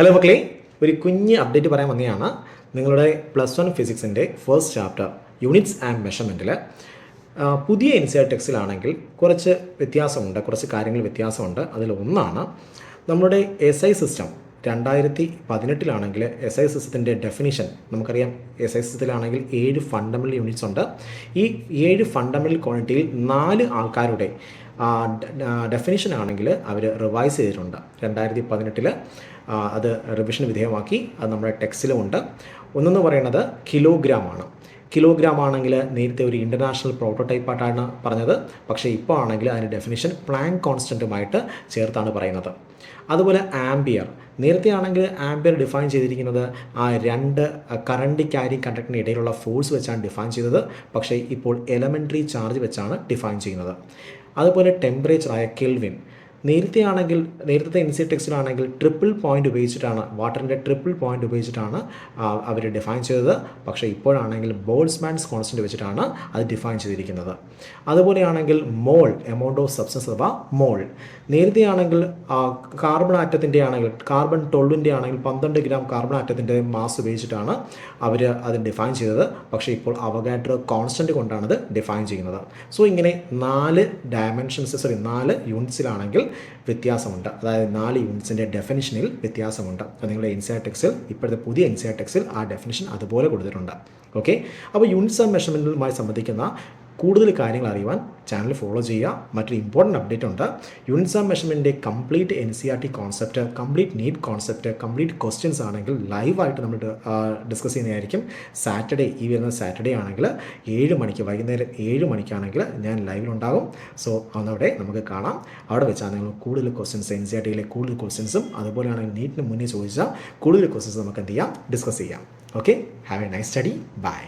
Hello മക്കളെ, ഒരു കുഞ്ഞ് അപ്ഡേറ്റ് പറയാൻ വന്നതാണ്. നിങ്ങളുടെ +1 ഫിസിക്സിൻ്റെ ഫസ്റ്റ് ചാപ്റ്റർ യൂണിറ്റ്സ് ആൻഡ് മെഷർമെൻറ്റിൽ പുതിയ NCERT ടെക്സ്റ്റിലാണെങ്കിൽ കുറച്ച് വ്യത്യാസമുണ്ട്, കുറച്ച് കാര്യങ്ങൾ വ്യത്യാസമുണ്ട്. അതിലൊന്നാണ് നമ്മുടെ SI സിസ്റ്റം. 2018 SI സിസ്റ്റത്തിൻ്റെ ഡെഫിനിഷൻ നമുക്കറിയാം. SI സിസ്റ്റത്തിലാണെങ്കിൽ 7 ഫണ്ടമെൻ്റൽ യൂണിറ്റ്സ് ഉണ്ട്. ഈ 7 ഫണ്ടമെൻ്റൽ ക്വാണ്ടിറ്റിയിൽ 4 ആൾക്കാരുടെ ഡെഫിനിഷൻ ആണെങ്കിൽ അവർ റിവൈസ് ചെയ്തിട്ടുണ്ട്. 2018 അത് റിവിഷന് വിധേയമാക്കി. അത് നമ്മുടെ ടെക്സ്റ്റിലുമുണ്ട്. ഒന്നെന്ന് പറയുന്നത് കിലോഗ്രാം ആണ്. കിലോഗ്രാം ആണെങ്കിൽ നേരത്തെ ഒരു ഇൻ്റർനാഷണൽ പ്രോട്ടോടൈപ്പായിട്ടാണ് പറഞ്ഞത്. പക്ഷേ ഇപ്പോൾ ആണെങ്കിൽ അതിൻ്റെ ഡെഫിനിഷൻ പ്ലാങ്ക് കോൺസ്റ്റൻറ്റുമായിട്ട് ചേർത്താണ് പറയുന്നത്. അതുപോലെ ആംബിയർ. നേരത്തെ ആണെങ്കിൽ ആംബിയർ ഡിഫൈൻ ചെയ്തിരിക്കുന്നത് ആ 2 കറണ്ട് ക്യാരിങ് കണ്ടക്ടറിന് ഇടയിലുള്ള ഫോഴ്സ് വെച്ചാണ് ഡിഫൈൻ ചെയ്തത്. പക്ഷേ ഇപ്പോൾ എലമെൻ്ററി ചാർജ് വെച്ചാണ് ഡിഫൈൻ ചെയ്യുന്നത്. അതുപോലെ ടെമ്പറേച്ചറായ കെൽവിൻ. നേരത്തെ NCERT ടെക്സ്റ്റിലാണെങ്കിൽ ട്രിപ്പിൾ പോയിൻ്റ് ഉപയോഗിച്ചിട്ടാണ്, വാട്ടറിൻ്റെ ട്രിപ്പിൾ പോയിൻ്റ് ഉപയോഗിച്ചിട്ടാണ് അവർ ഡിഫൈൻ ചെയ്തത്. പക്ഷേ ഇപ്പോഴാണെങ്കിൽ ബോൾട്സ്മാൻസ് കോൺസ്റ്റൻറ്റ് വെച്ചിട്ടാണ് അത് ഡിഫൈൻ ചെയ്തിരിക്കുന്നത്. അതുപോലെയാണെങ്കിൽ മോൾ, എമൗണ്ട് ഓഫ് സബ്സ്റ്റൻസ് അഥവാ മോൾ. നേരത്തെ ആണെങ്കിൽ കാർബൺ ആറ്റത്തിൻ്റെ ആണെങ്കിൽ കാർബൺ 12 ആണെങ്കിൽ 12 ഗ്രാം കാർബൺ ആറ്റത്തിൻ്റെ മാസ് ഉപയോഗിച്ചിട്ടാണ് അവർ അത് ഡിഫൈൻ ചെയ്തത്. പക്ഷേ ഇപ്പോൾ അവഗാഡ്രോ കോൺസ്റ്റൻറ്റ് കൊണ്ടാണ് അത് ഡിഫൈൻ ചെയ്യുന്നത്. സോ ഇങ്ങനെ 4 യൂണിറ്റ്സിലാണെങ്കിൽ വ്യത്യാസമുണ്ട്. അതായത് 4 യൂണിറ്റ്സിൻ്റെ ഡെഫിനിഷനിൽ വ്യത്യാസമുണ്ട്. അത് നിങ്ങളുടെ NCERT ടെക്സ്റ്റിൽ, ഇപ്പോഴത്തെ പുതിയ NCERT ടെക്സ്റ്റിൽ ആ ഡെഫിനിഷൻ അതുപോലെ കൊടുത്തിട്ടുണ്ട്. ഓക്കെ, അപ്പോൾ യൂണിറ്റ്സ് ആൻഡ് മെഷർമെൻറ്റുമായി സംബന്ധിക്കുന്ന കൂടുതൽ കാര്യങ്ങൾ അറിയുവാൻ ചാനൽ ഫോളോ ചെയ്യുക. മറ്റൊരു ഇമ്പോർട്ടൻ്റ് അപ്ഡേറ്റ് ഉണ്ട്. യൂണിറ്റ്സ് ആൻഡ് മെഷർമെൻറ്റിൻ്റെ complete NCERT concept, complete NEET concept, complete questions ആണെങ്കിൽ ലൈവായിട്ട് നമ്മൾ ഡിസ്കസ് ചെയ്യുന്നതായിരിക്കും. ഈ വരുന്ന സാറ്റർഡേ ആണെങ്കിൽ 7 മണിക്ക്, വൈകുന്നേരം 7 മണിക്കാണെങ്കിൽ ഞാൻ ലൈവിലുണ്ടാകും. സോ അന്നവിടെ നമുക്ക് കാണാം. അവിടെ വെച്ചാൽ നിങ്ങൾ കൂടുതൽ ക്വസ്റ്റ്യൻസ്, NCERTയിലെ കൂടുതൽ ക്വസ്റ്റ്യൻസും അതുപോലെയാണെങ്കിൽ നീറ്റിന് മുന്നേ ചോദിച്ചാൽ കൂടുതൽ ക്വസ്റ്റ്യൻസ് നമുക്ക് എന്ത് ചെയ്യാം, ഡിസ്കസ് ചെയ്യാം. Okay, have a nice study. By.